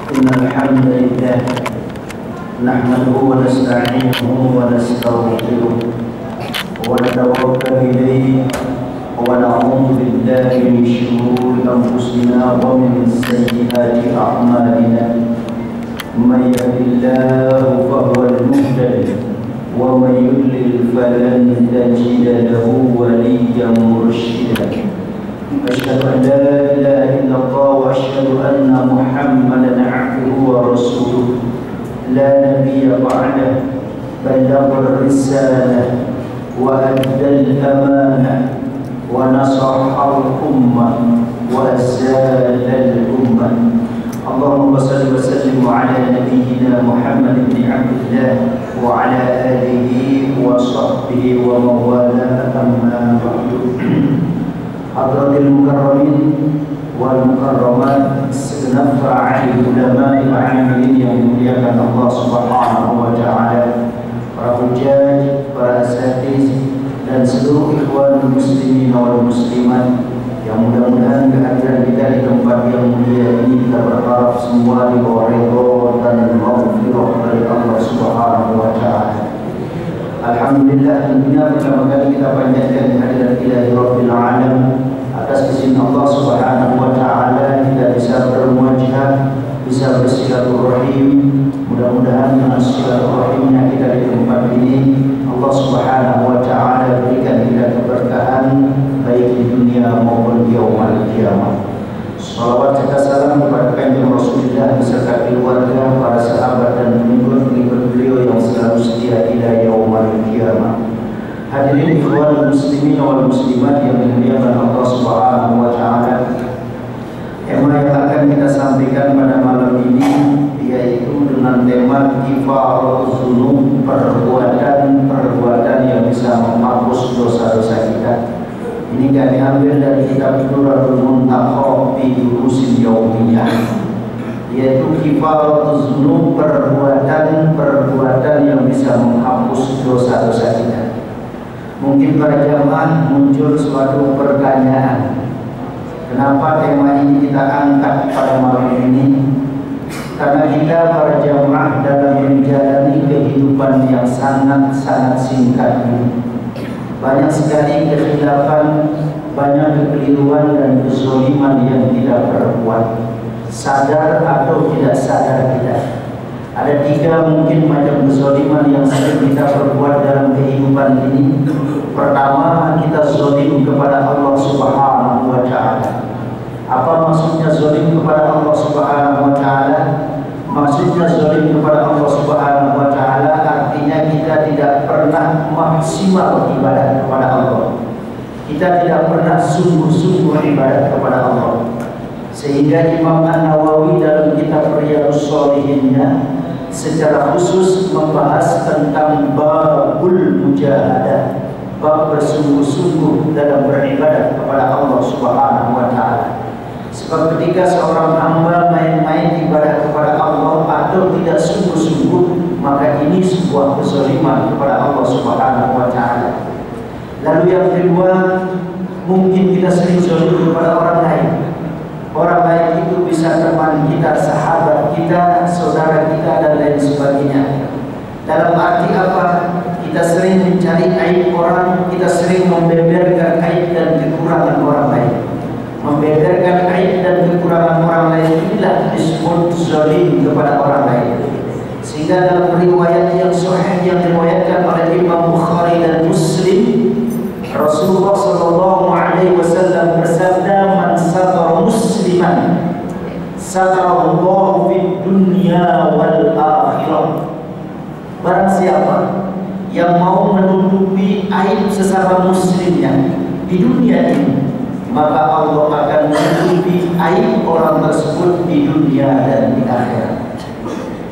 إن الحمد لله نحمده ونستعينه ونستغفره ونتوكل إليه ونعوذ بالله من شرور أنفسنا ومن سيئات أعمالنا من يهد الله فهو المهتد ومن يضلل فلن تجد له وليا مرشدا أشهد أن لا إله إلا الله وأشهد أن محمدا عبده ورسوله لا نبي بعده بلغ الرسالة وأدى الأمانة ونصح الأمة وأزال الأمة اللهم صل وسلم على نبينا محمد بن عبد الله وعلى آله وصحبه ومن والاه أما بعد. Hadratil mukarramin wal mukarramat, segenap para ulama al-amilin yang dimuliakan Allah Subhanahu wa taala, para hujjaj, para asatiz dan seluruh ikhwan muslimin wal muslimat yang mudah-mudahan kehadiran kita di tempat yang mulia ini kita berharap semua di bawah ridho dan maghfirah dari Allah Subhanahu wa taala. Alhamdulillah, tentunya pertama kali kita panjatkan kehadiran ilahi Rabbil Alamin. Atas izin Allah Subhanahu wa taala kita bisa bermuajah, bisa bersilaturahim. Mudah-mudahan dengan silaturahimnya kita di tempat ini Allah Subhanahu wa taala berikan kita keberkahan baik di dunia maupun di yaumul qiyamah. Salawat serta salam kepada kanjeng Rasulullah beserta keluarga, para sahabat dan pengikut beliau yang selalu setia ila yaumul qiyamah. Hadirin ikhwan muslimin wal muslimat yang dimuliakan Allah Subhanahu wa taala. Tema yang akan kita sampaikan pada malam ini yaitu dengan tema kifaratuz dzunub, perbuatan yang bisa menghapus dosa-dosa kita. Ini kami ambil dari kitab Durratul Muntaqa fi Durusil Yaumiyah, yaitu kifaratuz dzunub, perbuatan yang bisa menghapus dosa-dosa kita. Mungkin para jamaah muncul suatu pertanyaan, kenapa tema ini kita angkat pada malam ini? Karena kita para jamaah dalam menjalani kehidupan yang sangat-sangat singkat ini, banyak sekali kekhilafan, banyak kekeliruan dan kezaliman yang kita perbuat, sadar atau tidak sadar kita. Ada tiga mungkin macam kezaliman yang sering kita perbuat dalam kehidupan ini. Pertama, kita zalim kepada Allah Subhanahu wa taala. Apa maksudnya zalim kepada Allah Subhanahu wa taala? Maksudnya zalim kepada Allah Subhanahu wa taala artinya kita tidak pernah maksimal ibadat kepada Allah. Kita tidak pernah sungguh-sungguh ibadat kepada Allah. Sehingga Imam An-Nawawi dalam kitab Riyadhus Shalihinnya secara khusus membahas tentang babul mujahadah, bab bersungguh-sungguh dalam beribadat kepada Allah Subhanahu wa taala. Sebab ketika seorang hamba main-main ibadah kepada Allah atau tidak sungguh-sungguh, maka ini sebuah kezaliman kepada Allah Subhanahu wa taala. Lalu yang kedua, mungkin kita sering zalim kepada orang lain. Orang lain itu bisa teman kita, sahabat kita, saudara kita dan lain sebagainya. Dalam arti apa? Kita sering mencari aib orang, kita sering membeberkan aib dan kekurangan orang lain. Membeberkan aib dan kekurangan orang lain inilah disebut zalim kepada orang lain. Sehingga dalam riwayat yang sahih yang diriwayatkan oleh Imam Bukhari dan Muslim, Rasulullah sallallahu alaihi wasallam bersabda, "Man satara musliman satarallahu fid dunya wal akhirah." Barang siapa yang mau menutupi aib sesama muslimnya di dunia ini, maka Allah akan menutupi aib orang tersebut di dunia dan di akhirat.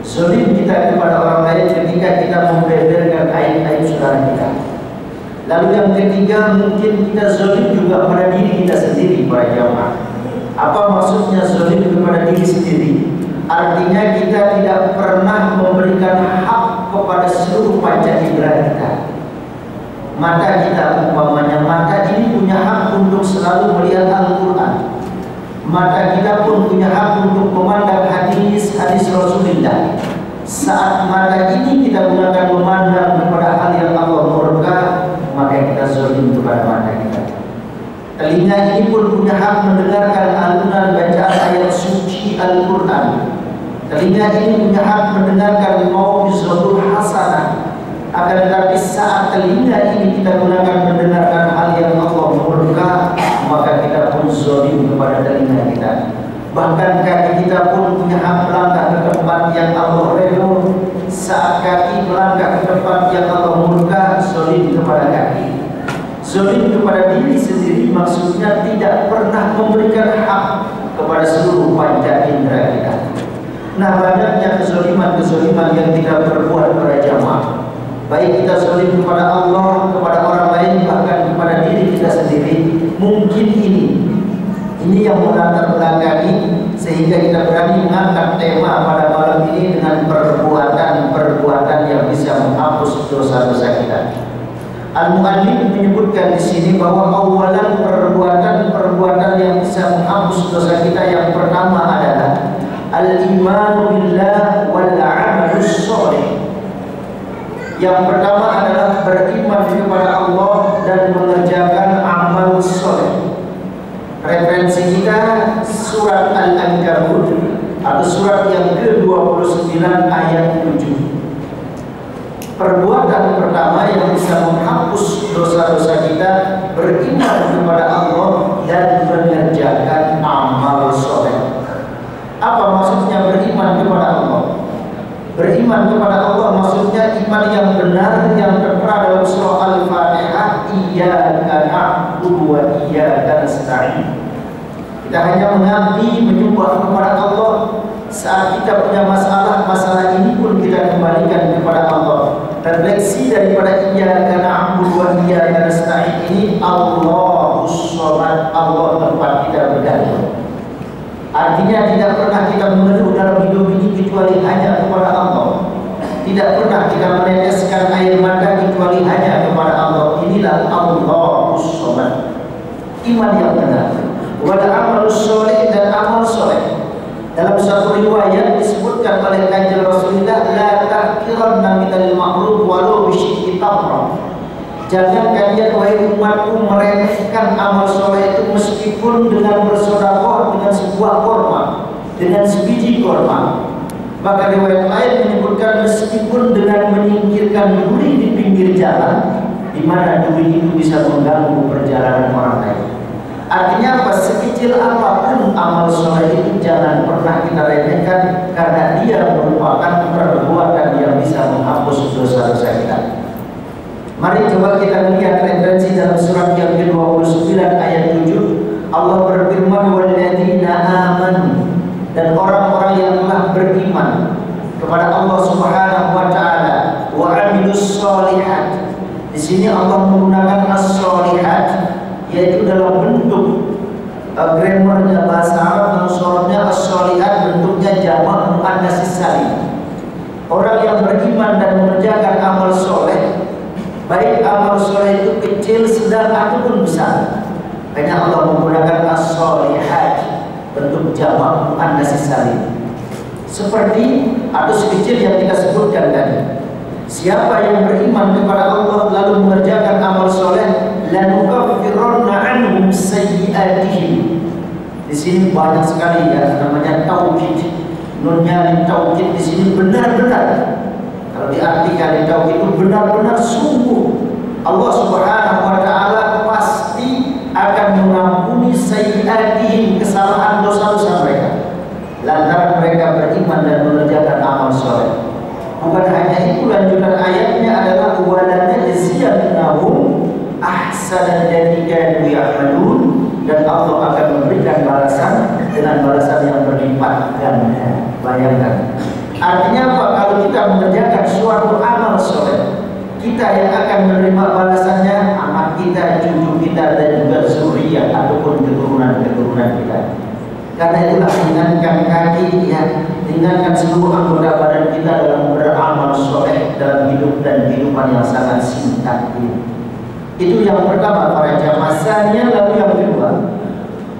Zalim kita kepada orang lain ketika kita membeberkan aib-aib saudara kita. Lalu yang ketiga, mungkin kita zalim juga pada diri kita sendiri para jamaah. Apa maksudnya zalim kepada diri sendiri? Artinya kita tidak pernah memberikan hak kepada seluruh panca indera kita. Mata kita umpamanya, mata ini punya hak untuk selalu melihat Al-Quran. Mata kita pun punya hak untuk memandang hadis hadis Rasulullah, saat mata ini kita gunakan memandang kepada hal yang Allah murka, maka kita zalim kepada mata kita. Telinga ini pun punya hak mendengarkan alunan bacaan ayat suci Al-Quran. Telinga ini punya hak mendengarkan mau'izatul hasanah. Akan tetapi saat telinga ini kita gunakan mendengarkan hal yang Allah murka, maka kita pun zalim kepada telinga kita. Bahkan kaki kita pun punya hak melangkah ke tempat yang Allah ridho. Saat kaki melangkah ke tempat yang Allah murka, zalim kepada kaki. Zalim kepada diri sendiri maksudnya tidak pernah memberikan hak kepada seluruh panca indera kita. Nah, banyaknya kezaliman-kezaliman yang kita perbuat pada jamaah. Baik kita zalim kepada Allah, kepada orang lain, bahkan kepada diri kita sendiri. Mungkin ini yang melatar belakangi sehingga kita berani mengangkat tema pada malam ini dengan perbuatan-perbuatan yang bisa menghapus dosa-dosa kita. Al-Mu'allif menyebutkan di sini bahwa awalan perbuatan yang bisa menghapus dosa kita yang pertama adalah al-imanu billah wal 'amalus shalih. Yang pertama adalah beriman kepada Allah dan mengerjakan amal soleh. Referensi kita surat Al-Ankabut atau surat yang ke-29 ayat 7. Perbuatan pertama yang bisa menghapus dosa-dosa kita, beriman kepada Allah dan mengerjakan amal soleh. Apa maksudnya beriman kepada Allah? Beriman kepada Allah maksudnya iman yang benar yang tertera dalam surah Al-Fatihah, iyyaka na'budu wa iyyaka nasta'in. Kita hanya mengabdi menyembah kepada Allah. Saat kita punya masalah ini pun kita kembalikan kepada Allah. Refleksi daripada iyyaka na'budu wa iyyaka nasta'in ini, Allahus Shomad, Allah tempat kita bergantung. Artinya tidak pernah kita mengeluh dalam hidup ini kecuali hanya kepada Allah. Tidak pernah kita meneteskan air mata kecuali hanya kepada Allah. Inilah Allahus Shomad, iman yang benar. Wal amalus sholih, dan amal soleh. Dalam satu riwayat disebutkan oleh Kanjeng Rasulullah, la tahqiranna minal ma'ruf walau bisyikki tamrah. Jangan kalian wahai umatku meremehkan amal soleh itu meskipun dengan bersedekah dengan sebuah kurma, dengan sebiji kurma. Maka riwayat lain menyebutkan meskipun dengan menyingkirkan duri di pinggir jalan, di mana duri itu bisa mengganggu perjalanan orang lain. Artinya apa? Sekecil apapun amal soleh itu jangan pernah kita remehkan, karena dia merupakan perbuatan yang bisa menghapus dosa-dosa kita. Mari coba kita lihat referensi dalam surat yang ke-29 ayat 7. Allah berfirman, walladzina amanu, dan orang-orang yang telah beriman kepada Allah Subhanahu wa taala, wa amilus sholihat. Di sini Allah menggunakan as-sholihat, yaitu dalam bentuk grammarnya bahasa Arab dan sorotnya as-sholihat, bentuknya jamak muannats salim. Orang yang beriman dan mengerjakan amal soleh, baik amal soleh itu kecil, sedang ataupun besar, hanya Allah menggunakan as-sholihat, bentuk jamak muannats salim. Seperti atau sekecil yang kita sebutkan tadi. Siapa yang beriman kepada Allah lalu mengerjakan amal soleh, lanukaffiranna anhum sayyi'atihim. Di sini banyak sekali ya namanya taukid. Nunnya taukid di sini benar-benar. Kalau diartikan taukid itu benar-benar sungguh. Allah Subhanahu wa taala pasti akan mengampuni sayyi'atihim, kesalahan dosa-dosa mereka, lantaran mereka beriman dan mengerjakan amal soleh. Bukan hanya itu, lanjutan ayatnya adalah walanajziyannahum ahsanal ladzi kanu ya'malun, dan Allah akan memberikan balasan dengan balasan yang berlipat ganda. Bayangkan. Artinya apa? Kalau kita mengerjakan suatu amal soleh, kita yang akan menerima balasannya anak kita, cucu kita, dan juga zuriyah ataupun keturunan-keturunan kita. Karena itulah ringankan kaki, ya, ringankan seluruh anggota badan kita dalam beramal soleh dalam hidup dan kehidupan yang sangat singkat ini. Itu yang pertama para jamaah. Lalu yang kedua,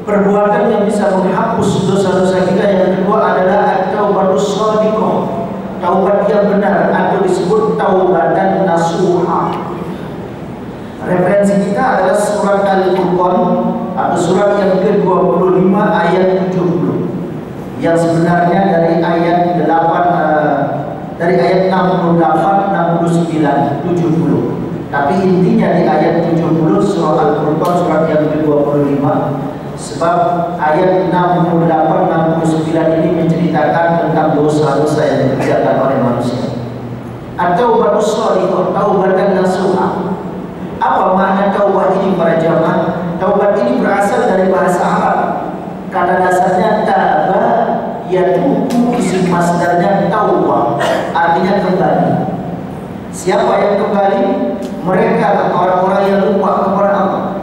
perbuatan yang bisa menghapus dosa-dosa kita yang kedua adalah taubatus shadiqah, taubat yang benar atau disebut taubatan nasuha. Referensi kita adalah surat Al-Furqan atau surat yang ke-25 ayat 70. Yang sebenarnya dari ayat 68, 69, 70. Tapi intinya di ayat 70 surah Al-Furqan surat yang ke-25. Sebab ayat 68, 69 ini menceritakan tentang dosa-dosa yang dikerjakan oleh manusia. At-taubatus shadiqah, taubatan nasuha. Apa makna taubat ini para jamaah? Taubat ini berasal dari bahasa Arab. Kata dasarnya taba, yatubu, isim masdarnya taubah, artinya kembali. Siapa yang kembali? Mereka orang-orang yang lupa kepada Allah.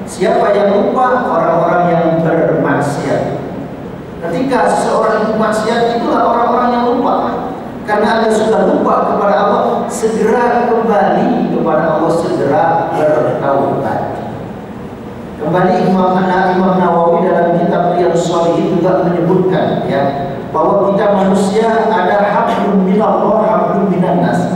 Siapa yang lupa? Orang-orang yang bermaksiat. Ketika seseorang bermaksiat, itulah orang-orang yang lupa. Karena Anda sudah lupa kepada Allah, segera kembali kepada Allah, segera bertaubat. Kembali Imam Nawawi dalam kitab Riyadhus Shalihin juga menyebutkan ya, bahwa kita manusia ada hablum minallah, hablum minan nas.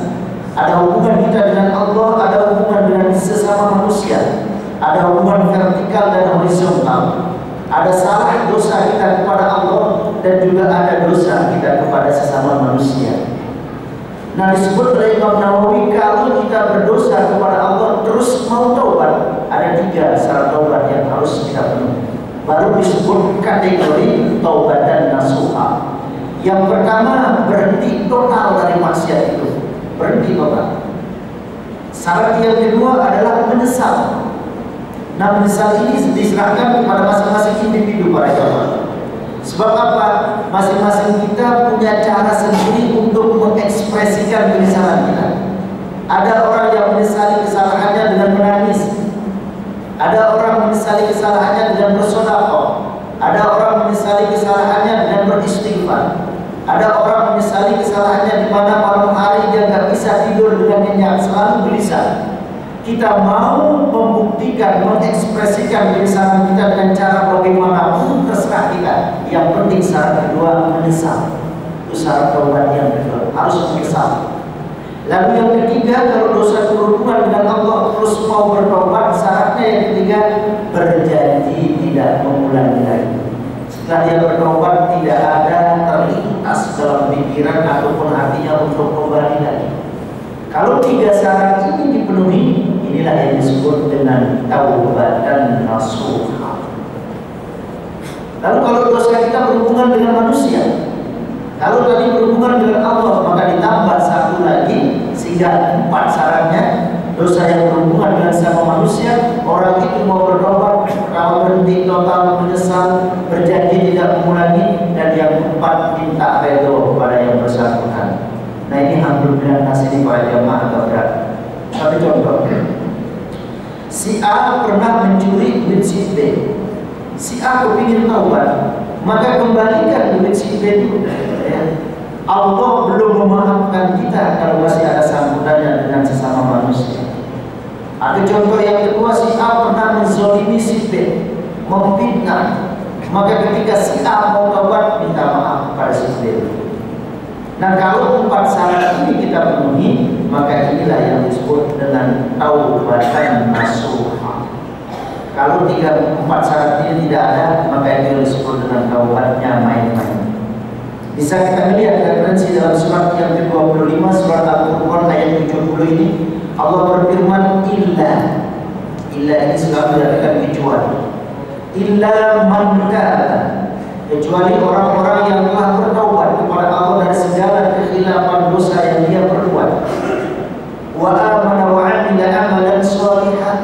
Ada hubungan kita dengan Allah, ada hubungan dengan sesama manusia. Ada hubungan vertikal dan horizontal. Ada salah dosa kita kepada Allah dan juga ada dosa kita kepada sesama manusia. Nah, disebut oleh Imam Nawawi, kalau kita berdosa kepada Allah terus mau taubat, ada 3 syarat taubat yang harus kita penuhi. Baru disebut kategori taubatan nasuha. Yang pertama, berhenti total dari maksiat itu. Berhenti total. Syarat yang kedua adalah menyesal. Nah, menyesal ini diserahkan kepada masing-masing individu para jamaah. Sebab apa? Masing-masing kita punya cara sendiri untuk mengekspresikan penyesalan kita. Ada orang yang menyesali kesalahannya dengan menangis. Ada orang menyesali kesalahannya dengan bersedekah. Ada orang menyesali kesalahannya dengan beristighfar. Ada orang menyesali kesalahannya di mana malam hari dia nggak bisa tidur dengan nyenyak, selalu gelisah. Kita mau membuktikan, mengekspresikan penyesalan kita dengan cara bagaimanapun, terserah kita. Yang penting syarat kedua, menyesal. Itu syarat taubat yang kedua, harus menyesal. Lalu yang ketiga, kalau dosa berhubungan dengan Allah terus mau bertobat, syaratnya yang ketiga, berjanji tidak mengulangi lagi. Setelah dia bertobat, tidak ada terlintas dalam pikiran ataupun hatinya untuk kembali lagi. Kalau 3 syarat ini dipenuhi, inilah yang disebut dengan taubatan nasuha. Lalu kalau dosa kita berhubungan dengan manusia, kalau tadi berhubungan dengan Allah, maka ditambah 1 lagi, sehingga 4 syaratnya. Dosa yang berhubungan dengan sama manusia, orang itu mau bertobat, mau berhenti total, menyesal, berjanji tidak mengulangi, dan yang 4 minta redho kepada yang bersangkutan. Nah, ini alhamdulillah nasib para jamaah agak berat. Satu contoh, si A pernah mencuri duit si B. Si A kepingin taubat, maka kembalikan duit si B itu. Ya. Allah belum memaafkan kita kalau masih ada sangkutannya dengan sesama manusia. Ada contoh yang kedua, si A pernah menzalimi si B, memfitnah, maka ketika si A mau taubat, minta maaf pada si B. Nah, kalau 4 syarat ini kita penuhi, maka inilah yang disebut dengan taubatan nasuha. Kalau 4 syarat ini tidak ada, maka itu disebut dengan taubatnya main-main. Bisa kita lihat referensi dalam surat yang ke-25, surat Al-Furqan ayat 70 ini. Allah berfirman, illa ini selalu diartikan kecuali. Illa man taba, kecuali orang-orang yang telah bertaubat kepada Allah dari segala kekhilafan dosa yang dia perbuat. Wa amana wa amila amalan shalihan,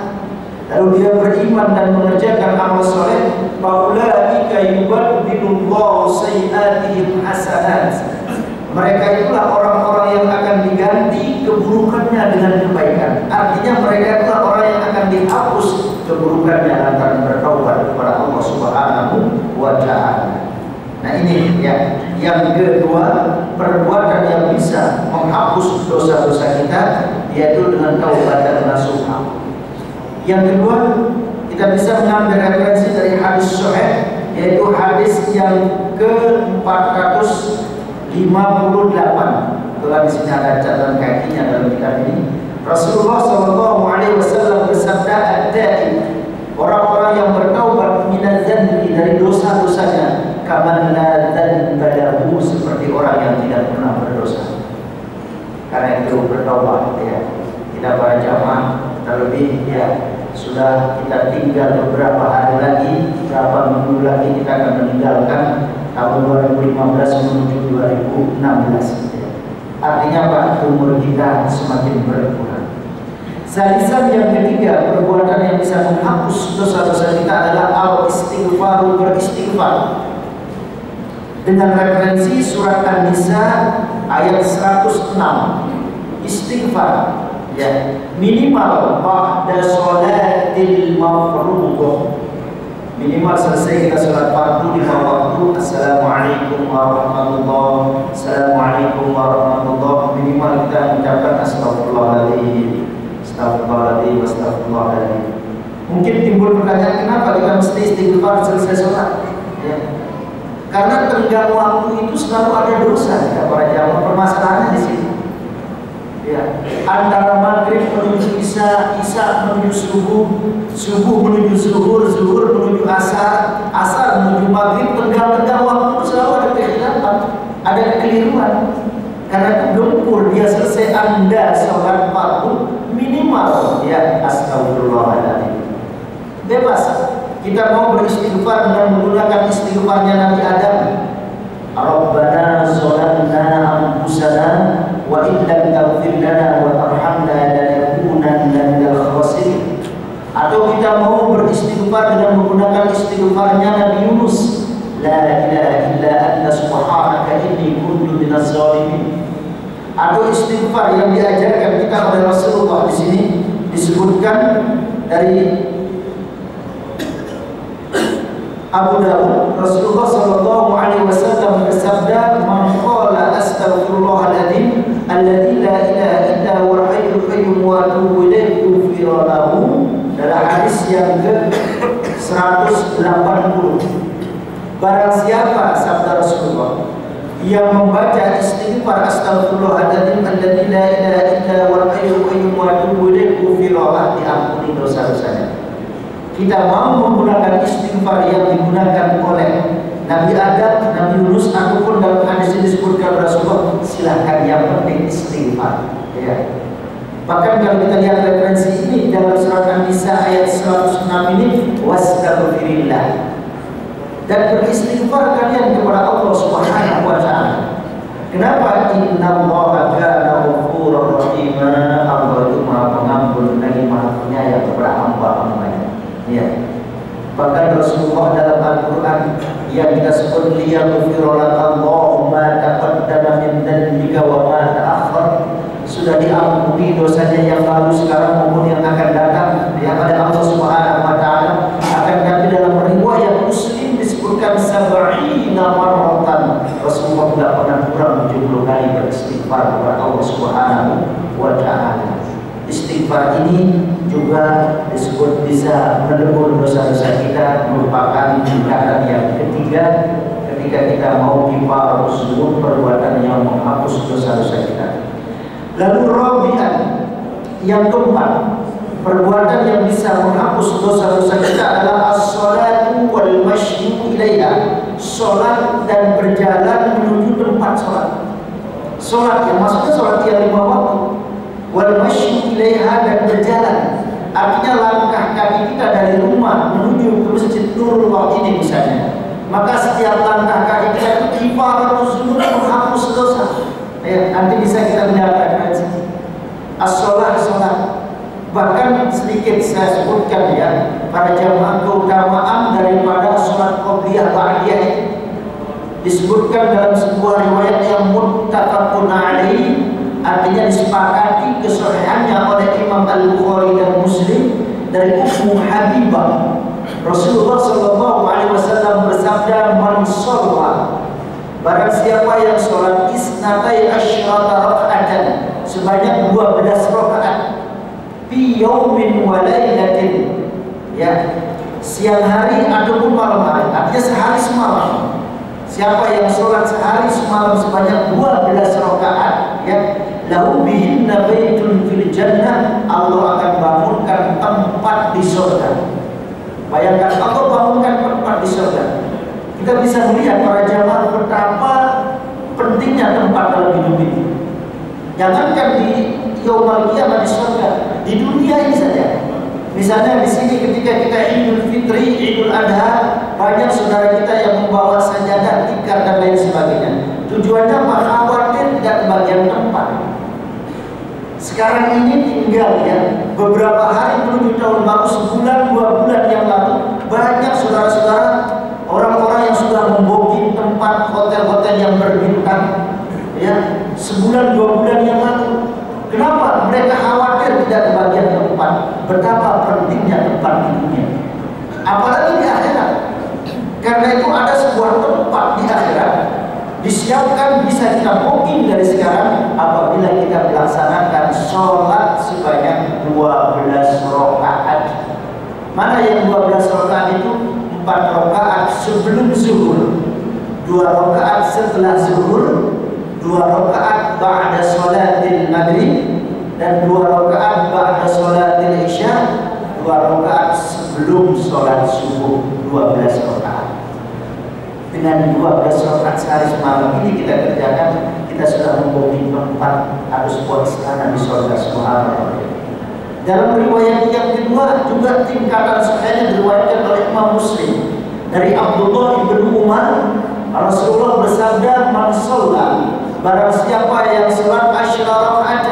lalu dia beriman dan mengerjakan amal soleh. Faulaika yubaddilullahu sayyi'atihim hasanat. Mereka itulah orang-orang yang akan diganti keburukannya dengan kebaikan. Artinya mereka itulah orang yang akan dihapus keburukannya lantaran bertaubat kepada Allah Subhanahu wa ta'ala. Nah, ini ya, yang kedua, perbuatan yang bisa menghapus dosa-dosa kita, yaitu dengan taubatan nasuha. Yang kedua, kita kita bisa mengambil referensi dari hadis sahih, yaitu hadis yang ke-458. Telah di sini ada catatan kakinya dalam kitab ini. Rasulullah SAW bersabda, "Ad-da'i," orang-orang yang bertaubat minaz dzanbi, dari dosa-dosanya, kaman la dzanba lahu, seperti orang yang tidak pernah berdosa. Karena itu bertaubat ya. Kita para jamaah terlebih ya, sudah kita tinggal beberapa hari lagi, beberapa minggu lagi kita akan meninggalkan tahun 2015 menuju 2016. Artinya Pak, umur kita semakin berkurang. Salisan yang ketiga, perbuatan yang bisa menghapus dosa-dosa kita adalah al-istighfaru, beristighfar. Dengan referensi surat An-Nisa ayat 106. Istighfar ya, minimal ba'da sholatil mafruḍah. Minimal selesai kita sholat fardu di waktu, assalamualaikum warahmatullahi, assalamualaikum warahmatullahi, minimal kita mengucapkan astagfirullahaladzim, astagfirullahaladzim, astagfirullahaladzim. Mungkin timbul pertanyaan, kenapa kita mesti istighfar selesai sholat ya? Karena tenggang waktu itu selalu ada dosa ya, para jamaah. Permasalahannya di sini ya, antara maghrib menuju isya, isya menuju subuh, subuh menuju zuhur, zuhur menuju asar, asar menuju maghrib, tenggang-tenggang waktu itu selalu ada kekhilafan, ada kekeliruan. Karena itu gempur dia selesai Anda sholat fardu, minimal ya astagfirullahaladzim. Bebas kita mau beristighfar dengan menggunakan istighfarnya Nabi Adam. Rabbana zalamna anfusana wa in lam taghfir lana wa tarhamna lanakunanna minal khasirin. Atau kita mau beristighfar dengan menggunakan istighfarnya Nabi Yunus, la ilaha illa anta subhanaka inni kuntu minaz zalimin. Atau istighfar yang diajarkan kita oleh Rasulullah di sini disebutkan dari Abu Dawud, Rasulullah SAW bersabda, "Man qala astaghfirullahaladzim alladzi la ilaha illa huwal hayyul qayyum wa atubu ilaihi ghufira lahu." Dalam hadis yang ke-180. Barang siapa, sabda Rasulullah, yang membaca istighfar astaghfirullahaladzim alladzi la ilaha illa huwal hayyul qayyum wa atubu ilaihi ghufira lahu, diampuni dosa-dosanya. Kita mau menggunakan istighfar yang digunakan oleh Nabi Adam, Nabi Yunus, ataupun dalam hadis ini disebutkan Rasulullah, silahkan, yang penting istighfar ya. Bahkan kalau kita lihat referensi ini dalam surat An-Nisa ayat 106 ini, wastaghfirillah, dan beristighfar kalian kepada Allah Subhanahu wa ta'ala. Kenapa? Innallaha kana ghafurur rahim. Allah itu Maha Pengampun lagi Maha Penyayang kepada hamba-hambanya. Ya. Bahkan Rasulullah dalam Al-Quran yang kita sebut liyaghfirallahu ma taqaddama min dhanbika wa ma ta'akhkhar, sudah diampuni dosanya yang lalu, sekarang maupun yang akan datang yang ada Allah Subhanahu wa ta'ala. Akan tapi dalam riwayat Muslim disebutkan 70 marratan, Rasulullah tidak pernah kurang 70 kali beristighfar kepada Allah Subhanahu wa ta'ala. Istighfar ini juga disebut bisa menebur dosa-dosa kita, merupakan tingkatan yang ketiga ketika kita mau kifarus dzunub, perbuatan yang menghapus dosa-dosa kita. Lalu rabi'an, yang keempat, perbuatan yang bisa menghapus dosa-dosa kita adalah as-salatu wal masyyu ilaiha, salat dan berjalan menuju tempat salat. Salat yang maksudnya salat yang 5 waktu, wal masyyu ilaiha, dan berjalan artinya langkah kaki kita dari rumah menuju ke Masjid Nurullah ini misalnya, maka setiap langkah kaki kita itu kifarus dzunub, menghapus dosa ya. Nanti bisa kita mendapatkan as-shalah, salat. Bahkan sedikit saya sebutkan ya, pada jamaah keutamaan daripada salat qobliyah ba'diyah disebutkan dalam sebuah riwayat yang muttafaqun alaih, artinya disepakati kesahihannya oleh Imam Al-Bukhari dan Muslim, dari Ummu Habibah. Rasulullah SAW bersabda, "Man shalla," barang siapa yang sholat isnatai asyrata raka'atan, sebanyak 12 rakaat, fi yaumin wa lailatin ya, siang hari ataupun malam hari, artinya sehari semalam. Siapa yang sholat sehari semalam sebanyak 12 rakaat, ya, lahu bihinna baitun fil jannah, Allah akan bangunkan tempat di surga. Bayangkan Allah bangunkan tempat di surga. Kita bisa melihat para jamaah betapa pentingnya tempat dalam hidup ini. Jangankan di yaumul qiyamah di surga, di dunia ini saja. Misalnya di sini ketika kita Idul Fitri, Idul Adha, banyak saudara kita yang membawa sajadah, tikar dan lain sebagainya. Tujuannya apa? Khawatir tidak kebagian tempat. Sekarang ini tinggal ya beberapa hari menuju tahun baru, sebulan 2 bulan yang lalu, banyak saudara-saudara orang-orang yang sudah membooking tempat hotel-hotel yang berbintang ya sebulan 2 bulan yang lalu. Kenapa? Mereka khawatir tidak kebagian tempat. Betapa pentingnya tempat di dunia, apalagi di akhirat. Karena itu ada sebuah tempat di akhirat disiapkan, bisa kita booking dari sekarang apabila kita melaksanakan sholat sebanyak 12 rakaat. Mana yang 12 rakaat itu? 4 rakaat sebelum zuhur, 2 rakaat setelah zuhur, 2 rakaat ba'da sholatil maghrib, dan 2 rakaat ba'da sholatil isya, 2 rakaat sebelum sholat subuh, 12 rakaat. Dengan 12 rakaat sehari semalam ini kita kerjakan, kita sudah membooking tempat atau sebuah istana di surga. Subhanallah. Dalam riwayat yang kedua juga tingkatan sahihnya diriwayatkan oleh Imam Muslim dari Abdullah bin Umar, Rasulullah bersabda, "Man shalla, barang siapa yang salat asyra rakaat,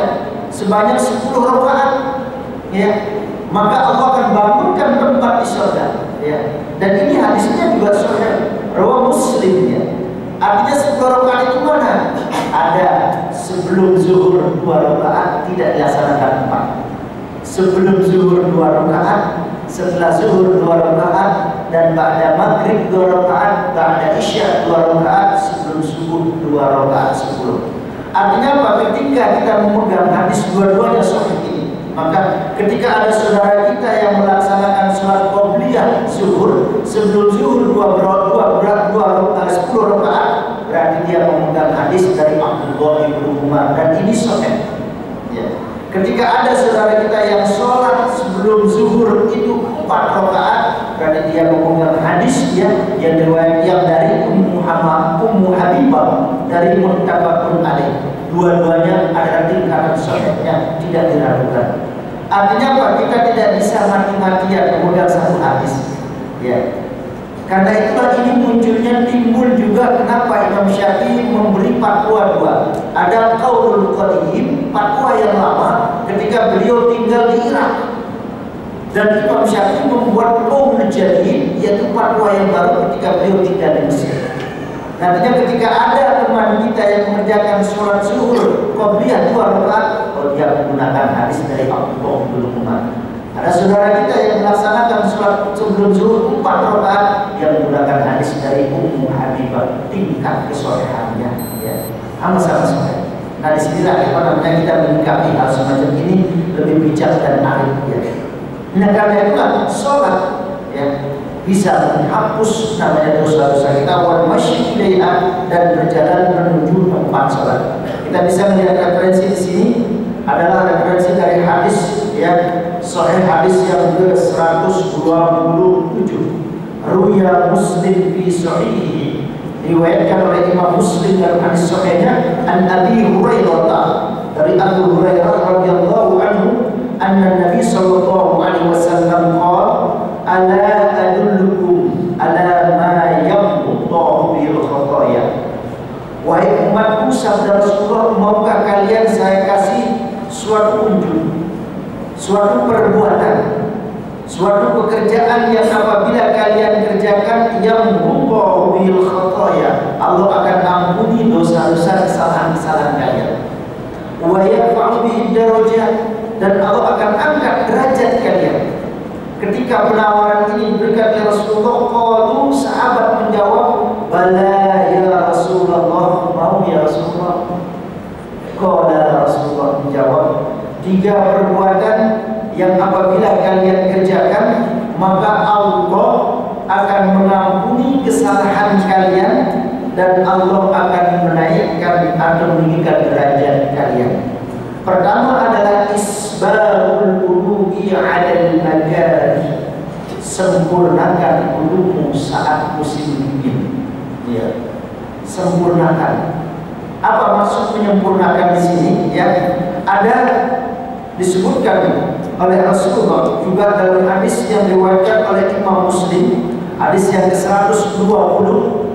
sebanyak 10 rakaat, ya, maka Allah akan bangunkan tempat di surga." Ya. Dan ini hadisnya juga sahih, riwayat Muslim ya. Artinya 10 rakaat itu mana? Ada sebelum zuhur 2 rakaat tidak dilaksanakan 4. Sebelum zuhur 2 rakaat, setelah zuhur 2 rakaat, dan ba'da maghrib 2 rakaat, ba'da isya 2 rakaat, sebelum subuh 2 rakaat 10. Artinya apa? Ketika kita memegang hadis dua-duanya sahih ini, maka ketika ada saudara kita yang melaksanakan sholat qobliyah zuhur, sebelum zuhur 10 rakaat, berarti dia memegang hadis dari Abdullah bin Umar, dan ini sahih. Ya. Ketika ada saudara kita yang sholat sebelum zuhur itu 4 rakaat, berarti dia memegang hadis yang diriwayatkan dari Ummu Habibah dari muttafaqun alaih. Dua-duanya adalah tingkatan sahihnya, tidak diragukan. Artinya apa? Kita tidak bisa mati-matian memegang satu hadis. Ya. Karena itulah ini munculnya timbul juga kenapa Imam Syafi'i memberi fatwa dua. Ada qaulul qadim, fatwa yang lama ketika beliau tinggal di Irak. Dan Imam Syafi'i membuat qaul jadid, yaitu fatwa yang baru ketika beliau tinggal di Mesir. Nantinya ketika ada teman kita yang mengerjakan sholat zuhur qobliyah 2 rakaat, dia menggunakan hadis dari Abdullah bin Umar. Ada saudara kita yang melaksanakan sholat sebelum zuhur 4 rakaat, dia menggunakan hadis dari Ummu Habibah. Tingkat kesolehannya ya sama-sama soleh. Nah disinilah kita menyikapi hal semacam ini lebih bijak dan arif ya. Nah karena itulah sholat ya bisa menghapus namanya dosa-dosa kita, wal masyi ilaiha, dan berjalan menuju tempat sholat. Kita bisa melihat referensi di sini adalah referensi dari hadis ya sahih, hadis yang ke-127. Ruya Muslim fi sahihi, diriwayatkan oleh Imam Muslim dalam hadis sahihnya, an Abi Hurairah, dari Abu Hurairah radhiyallahu anhu, anna Nabi sallallahu alaihi wasallam qala, ala adullukum ala ma yamhullahu bil khataya. Wahai umatku, sabda Rasulullah, maukah kalian saya kasih suatu unjuk, suatu perbuatan, suatu pekerjaan yang apabila kalian kerjakan yamhullahu bil khataya, Allah akan ampuni dosa-dosa, kesalahan-kesalahan kalian. Wa yarfa'u bihi darajat, dan Allah akan angkat derajat kalian. Ketika penawaran ini diberikan oleh Rasulullah, qalu, sahabat menjawab, bala ya Rasulullah, mau ya Rasulullah. Qala Rasulullah menjawab, 3 perbuatan yang apabila kalian kerjakan maka Allah akan mengampuni kesalahan kalian dan Allah akan menaikkan atau meninggikan derajat kalian. Pertama adalah isbahul wudu'i 'alal makari, sempurnakan wudumu saat musim dingin. Ya, sempurnakan. Apa maksud menyempurnakan di sini? Ya, ada disebutkan oleh Rasulullah juga dalam hadis yang diriwayatkan oleh Imam Muslim, hadis yang ke-120,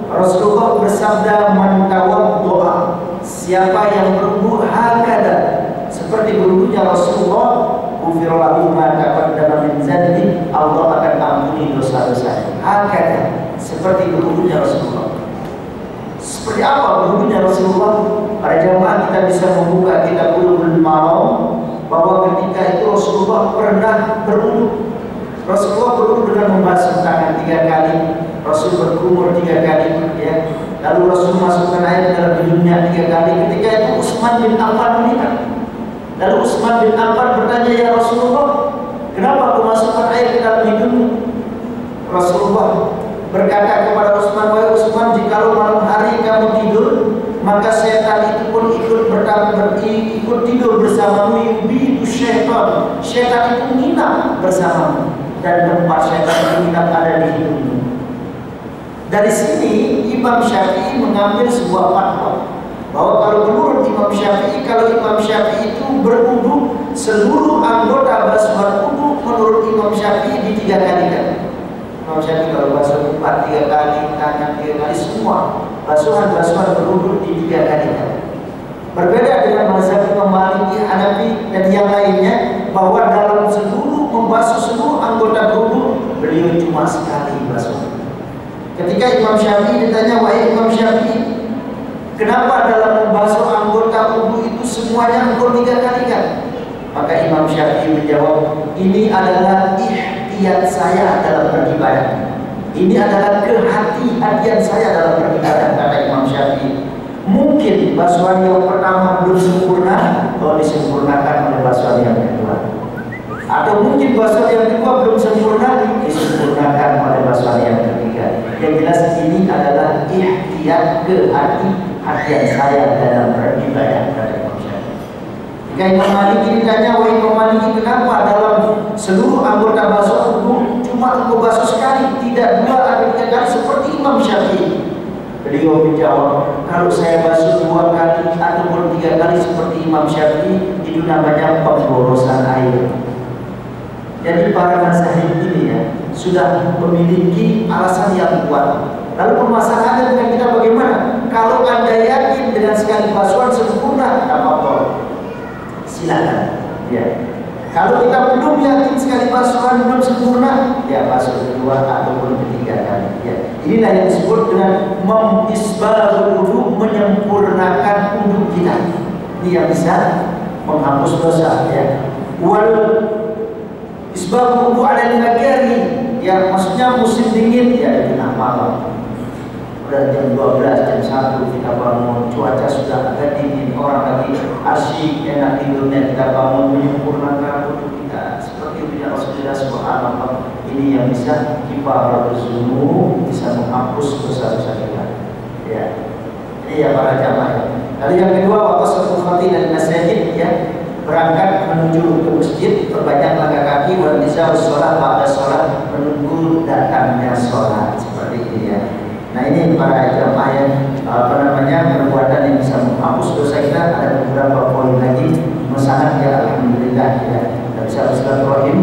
Rasulullah bersabda, "Man tawaddo'a," siapa yang berwudu hakada, seperti berwudunya Rasulullah, ghufira lahu ma taqaddama min dzanbi, Allah akan ampuni dosa-dosanya. Hakada, seperti berwudunya Rasulullah. Seperti apa berwudunya Rasulullah? Para jamaah kita bisa membuka kitab Bulughul Maram bahwa ketika itu Rasulullah pernah berwudu. Rasulullah berwudu dengan membasuh tangan 3 kali, Rasul berkumur 3 kali, ya. Lalu Rasul masukkan air dalam hidungnya 3 kali. Ketika itu Utsman bin Affan melihat. Lalu Utsman bin Affan bertanya, "Ya Rasulullah, kenapa kau masukkan air ke dalam hidungmu?" Rasulullah berkata kepada Utsman, "Wahai Utsman, jikalau malam hari kamu tidur, maka setan itu pun ikut tidur bersamamu. Yubidu syaitan, syaitan itu menginap bersamamu, dan tempat syaitan itu menginap ada di hidungmu." Dari sini Imam Syafi'i mengambil sebuah fatwa bahwa kalau menurut Imam Syafi'i, kalau Imam Syafi'i itu berwudu, seluruh anggota basuhan wudu menurut Imam Syafi'i di 3 kali kan. Imam Syafi'i kalau basuh muka 3 kali, tangan 3 kali, semua basuhan berwudu di 3 kali kan. Berbeda dengan mazhab Imam Maliki, Hanafi dan yang lainnya, bahwa dalam seluruh membasuh seluruh anggota wudu beliau cuma sekali basuh. Ketika Imam Syafi'i ditanya, "Wahai Imam Syafi'i, kenapa dalam membasuh anggota wudu itu semuanya engkau 3 kali kan?" Maka Imam Syafi'i menjawab, "Ini adalah ihtiyat saya dalam beribadah. Ini adalah kehati-hatian saya dalam beribadah," kata Imam Syafi'i. Mungkin basuhan yang pertama belum sempurna, kalau disempurnakan oleh basuhan yang kedua. Atau mungkin basuhan yang kedua belum sempurna, disempurnakan oleh basuhan yang ketiga. Yang jelas ini adalah ihtiyat, kehati-hatian saya dalam beribadah, kata Imam Syafi'i. Jika Imam Maliki ditanya, "Wahai Imam Maliki, kenapa dalam seluruh anggota basuh wudu cuma engkau basuh sekali, tidak 2 atau 3 kali seperti Imam Syafi'i?" Beliau menjawab, "Kalau saya basuh 2 kali ataupun 3 kali seperti Imam Syafi'i, itu namanya pemborosan air." Jadi para mazhab ini ya sudah memiliki alasan yang kuat. Lalu permasalahannya dengan kita bagaimana? Kalau Anda yakin dengan sekali basuhan sempurna, tidak apa-apa, silakan. Ya. Kalau kita belum yakin sekali basuhan belum sempurna, ya basuh kedua ataupun ketiga kali. Ya. Inilah yang disebut dengan mengisbahul wudu, menyempurnakan wudu kita. Ini yang bisa menghapus dosa. Ya. Wal isbahul wudu 'alal makari, ya maksudnya musim dingin, ya di tengah malam. Udah jam 12, jam 1 kita bangun, cuaca sudah agak dingin, orang lagi asyik enak tidurnya, kita bangun menyempurnakan wudu kita seperti punya Rasulullah Subhanahu. Ini yang bisa kifaratul dzunub, bisa menghapus dosa-dosa kita. Ya. Ini ya para jamaah. Lalu yang kedua, waqasatul khati dan masjid, ya. Berangkat menuju ke masjid, perbanyak langkah kaki, wal nisa'us sholat ba'da sholat, menunggu datangnya sholat, seperti ini ya. Nah ini para jamaah yang perbuatan yang bisa menghapus dosa kita. Ada beberapa poin lagi, sangat ya alhamdulillah ya. Kita bisa bersilaturahim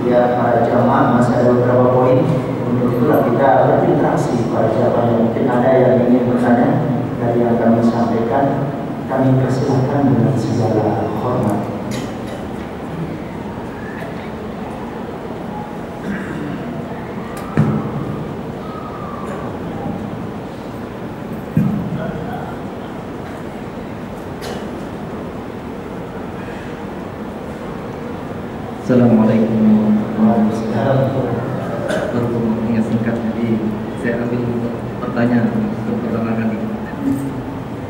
ya para jamaah, masih ada beberapa poin. Untuk itulah kita berinteraksi para jamaah yang mungkin ada yang ingin bertanya dari yang kami sampaikan. Kami persilahkan dengan segala hormat. Assalamualaikum warahmatullahi wabarakatuh. Yang singkat, jadi saya ambil pertanyaan untuk pertama kali.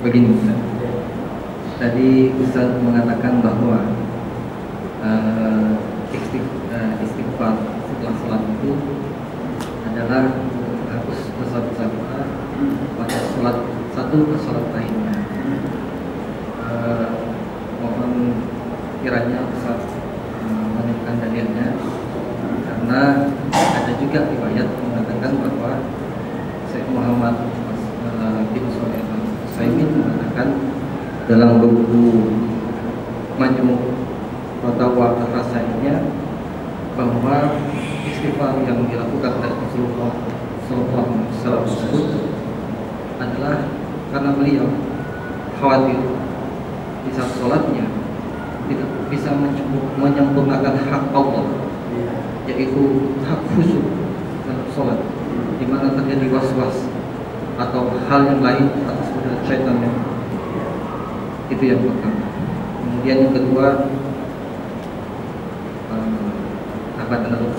Begini Ustaz. Tadi Ustaz mengatakan bahwa istighfar setelah sholat itu tiga riwayat mengatakan bahwa Syekh Muhammad bin Shalih Al-Utsaimin mengatakan dalam buku Majmu' Fatawa Ar-Rasailnya bahwa istighfar yang dilakukan oleh Rasulullah SAW tersebut adalah karena beliau khawatir di saat sholatnya tidak bisa menyempurnakan hak Allah, yaitu hak khusyuk dalam sholat, di mana terjadi was-was atau hal yang lain atas godaan syaitan. Itu yang pertama. Kemudian yang kedua, apa tentang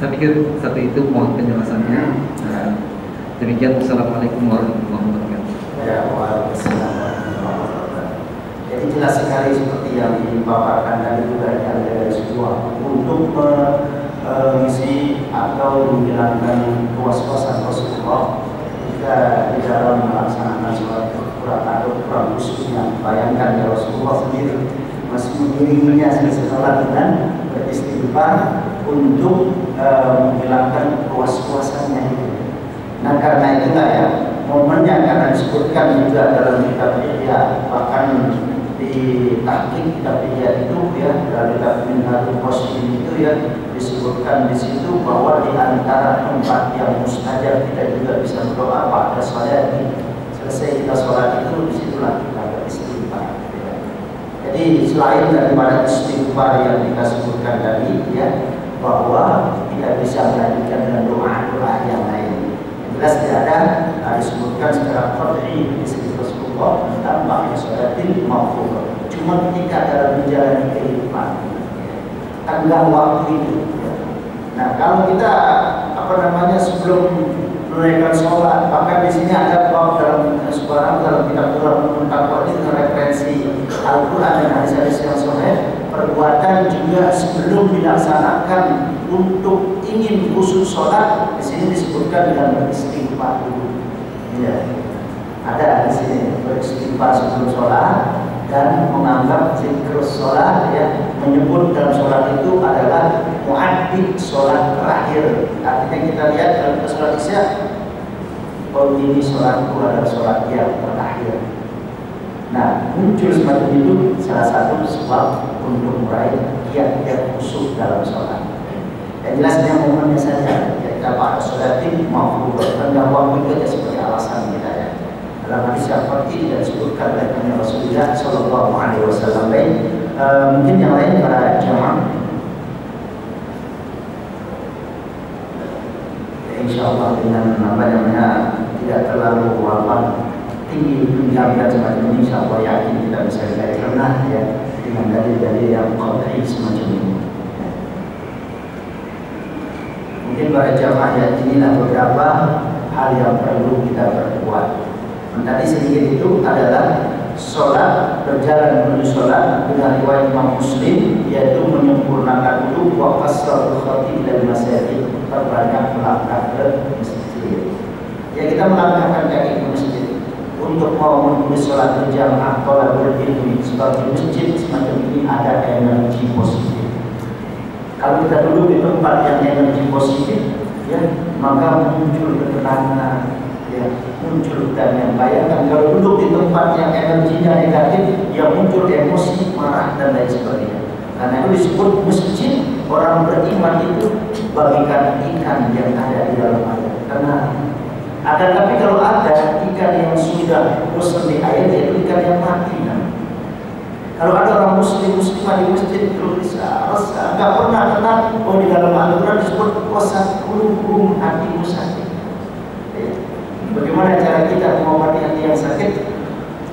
saya pikir satu itu mohon penjelasannya. Demikian, Assalamualaikum warahmatullahi wabarakatuh. Ya, waalaikumsalam warahmatullahi wabarakatuh. Jadi jelas sekali seperti yang dipaparkan tadi juga ada sebuah untuk mengisi atau menghilangkan was-wasan Rasulullah jika di dalam melaksanakan sholat kurang atau kurang khususnya. Bayangkan ya, Rasulullah sendiri masih mengiringinya selesai sholat dengan beristighfar untuk menghilangkan was-wasannya itu. Nah, karena itulah ya, momennya karena disebutkan juga dalam kitab Ihya, bahkan di tahqiq kitab Ihya itu ya, dalam kitab Minhajul Qasidin itu ya, disebutkan di situ bahwa di antara tempat yang mustajab kita juga bisa berdoa pada sholat. Selesai kita sholat itu, disitulah kita beristighfar. Ya. Jadi selain daripada istighfar yang kita sebutkan tadi ya, bahwa kita bisa melanjutkan dengan doa-doa yang lain. Jelas tidak ada disebutkan secara qat'i di sisi Rasulullah tentang ba'da sholatil mafruḍah. Cuma ketika dalam menjalani kehidupan tenggang waktu itu. Nah, kalau kita sebelum menunaikan sholat, bahkan di sini ada bab dalam sebarang dalam kitab Quran Taqwa ini dengan referensi Al-Quran dan hadis-hadis yang sahih. Perbuatan juga sebelum dilaksanakan untuk ingin khusus sholat, di sini disebutkan dengan beristighfar dulu. Ya, ada di sini beristighfar sebelum sholat dan menganggap zikr sholat ya, menyebut dalam sholat itu adalah mu'addid sholat terakhir. Artinya kita lihat dalam sholat Isya, oh ini sholatku adalah sholat yang terakhir. Nah, muncul semacam itu salah satu sebab untuk meraih kiat-kiat khusyuk dalam sholat. Yang jelasnya momennya saja, kita pada sholatin maupun tenggang waktu itu aja sebagai alasan kita ya. Dalam hadis yang tidak disebutkan oleh Rasulullah Shallallahu Alaihi Wasallam. Mungkin yang lain para jamaah. Insya Allah dengan tidak terlalu tinggi tunjang dan semacam ini, insya Allah yakin kita bisa diterima ya dengan dalil-dalil yang qat'i semacam ini. Mungkin para jamaah ya, inilah beberapa hal yang perlu kita perbuat. Tadi sedikit itu adalah sholat, berjalan menuju sholat dengan riwayat Imam Muslim, yaitu menyempurnakan wudu wa qasratul khatib dari masjid, terbanyak melangkah ke masjid. Ya, kita melangkahkan kaki ke masjid untuk mau menuju sholat berjamaah atau berdiri, sebab di masjid semacam ini ada energi positif. Kalau kita duduk di tempat yang energi positif, ya, maka muncul ketenangan, ya, muncul dan yang bayangkan kalau duduk di tempat yang energinya negatif, ya muncul emosi, marah dan lain sebagainya. Karena itu disebut masjid orang beriman itu bagikan ikan yang ada di dalam air. Karena ada, tapi kalau ada ikan yang sudah bosan di air, yaitu ikan yang mati. Kalau ada orang muslimah di masjid terus bisa rasa nggak pernah tenang. Oh, di dalam Al-Quran disebut kosan kurung hatimu sakit. Ya. Bagaimana cara kita mengobati hati yang sakit?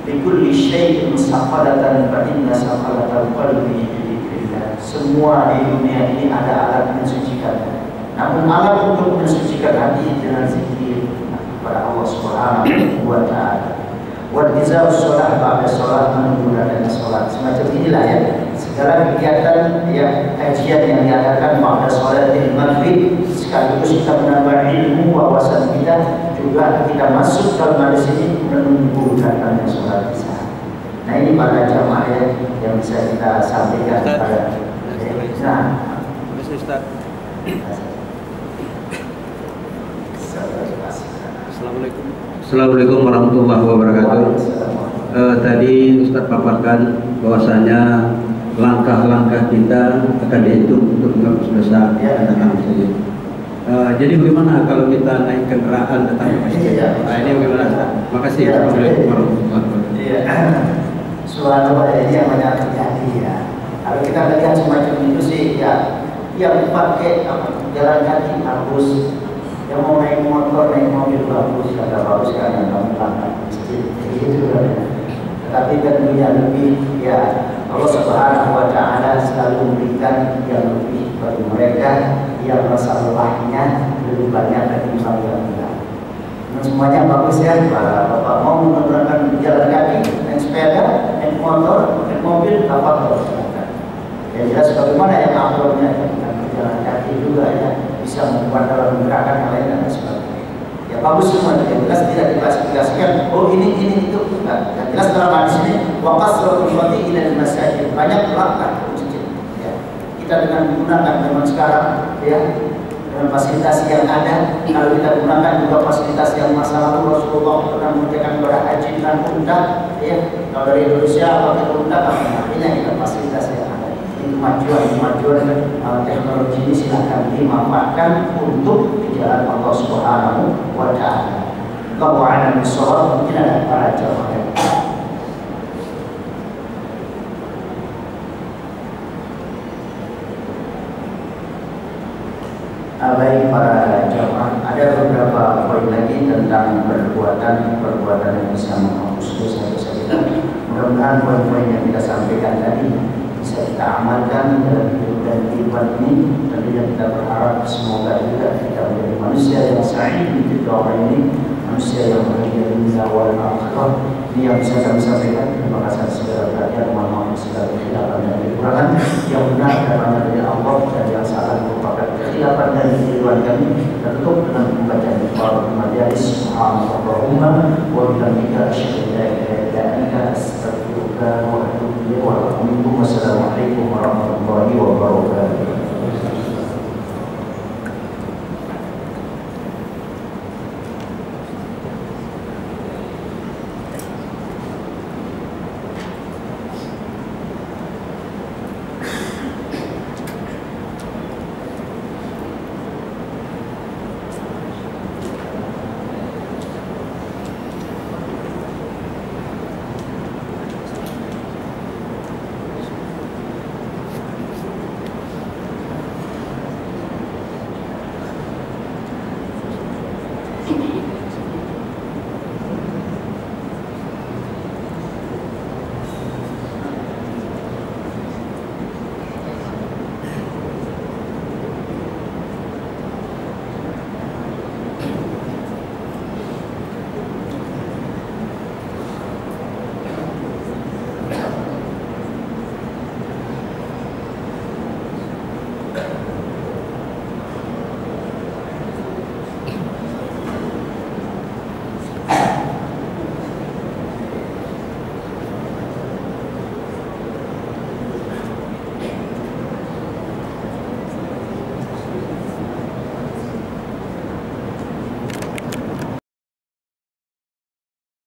Bikulli syai'in saqalatan fa inna saqalatal qalbi bidzikrillah. Semua di dunia ini ada alat mensucikan. Namun alat untuk mensucikan hati dengan zikir kepada Allah Subhanahu wa taala. Wajizah sholat pada sholat menggunakan sholat semacam inilah ya, segala kegiatan yang kajian yang diadakan pada sholat di maghrib sekaligus kita menambah ilmu wawasan kita, juga kita masuk dalam hadis ini menunggu datangnya sholat isya. Nah, ini para jamaah ya, yang bisa kita sampaikan kepada. Nah, Assalamualaikum warahmatullahi wabarakatuh. Tadi Ustadz paparkan bahwasanya langkah-langkah kita akan dihitung untuk menghapus dosa dan datang saja. Jadi bagaimana kalau kita naik kendaraan datang ke masjid? Ini bagaimana Ustaz? Makasih. Assalamualaikum warahmatullahi wabarakatuh. Suatu ini yang banyak terjadi ya. Kalau kita melihat semacam itu sih ya, yang pakai jalan kaki bagus, yang mau naik motor, naik mobil bagus, kata bagus karena kamu langkah masjid, gitu kan. Tetapi tentunya lebih ya, Allah Subhanahu Wa Taala selalu memberikan yang lebih bagi mereka yang rasa lelahnya lebih banyak ketimbang yang tidak. Semuanya bagus ya, Bapak mau menggunakan jalan kaki, naik sepeda, naik motor, naik mobil, apa harus silakan. Ya jelas bagaimana yang akhirnya dengan berjalan kaki juga ya bisa membuat dalam gerakan yang lain dan sebagainya. Ya bagus semua, yang jelas tidak diklasifikasikan. Oh ini itu bukan. Yang jelas dalam hadis ini waqasratul fati ila masajid, banyak langkah ke masjid. Ya. Kita dengan menggunakan zaman sekarang ya, dengan fasilitas yang ada, kalau kita gunakan juga fasilitas yang masa lalu Rasulullah pernah mengerjakan ibadah haji dengan unta, ya. Kalau dari Indonesia pakai unta, artinya kita fasilitas yang ada. Ini kemajuan teknologi ini silakan dimanfaatkan untuk di jalan Allah Subhanahu Wa Taala. Allahu a'lam bishawab. Mungkin ada para jamaah. Baik para jamaah, ada beberapa poin lagi tentang perbuatan yang bisa menghapus dosa-dosa kita. Mudah-mudahan poin-poin yang kita sampaikan tadi bisa kita amalkan dalam hidup dan kehidupan ini. Tentunya kita berharap semoga juga kita menjadi manusia yang sa'id di doa ini, manusia yang bahagia dunia wal akhirah. Ini yang bisa kami sampaikan. Terima kasih segala perhatian, mohon maaf segala kesilapan dan kekurangan. Yang benar datangnya dari Allah dan yang salah merupakan kesilapan dan keliruan kami. Tentu dengan membaca doa majelis Allahumma wa bihamdika asyhadu an la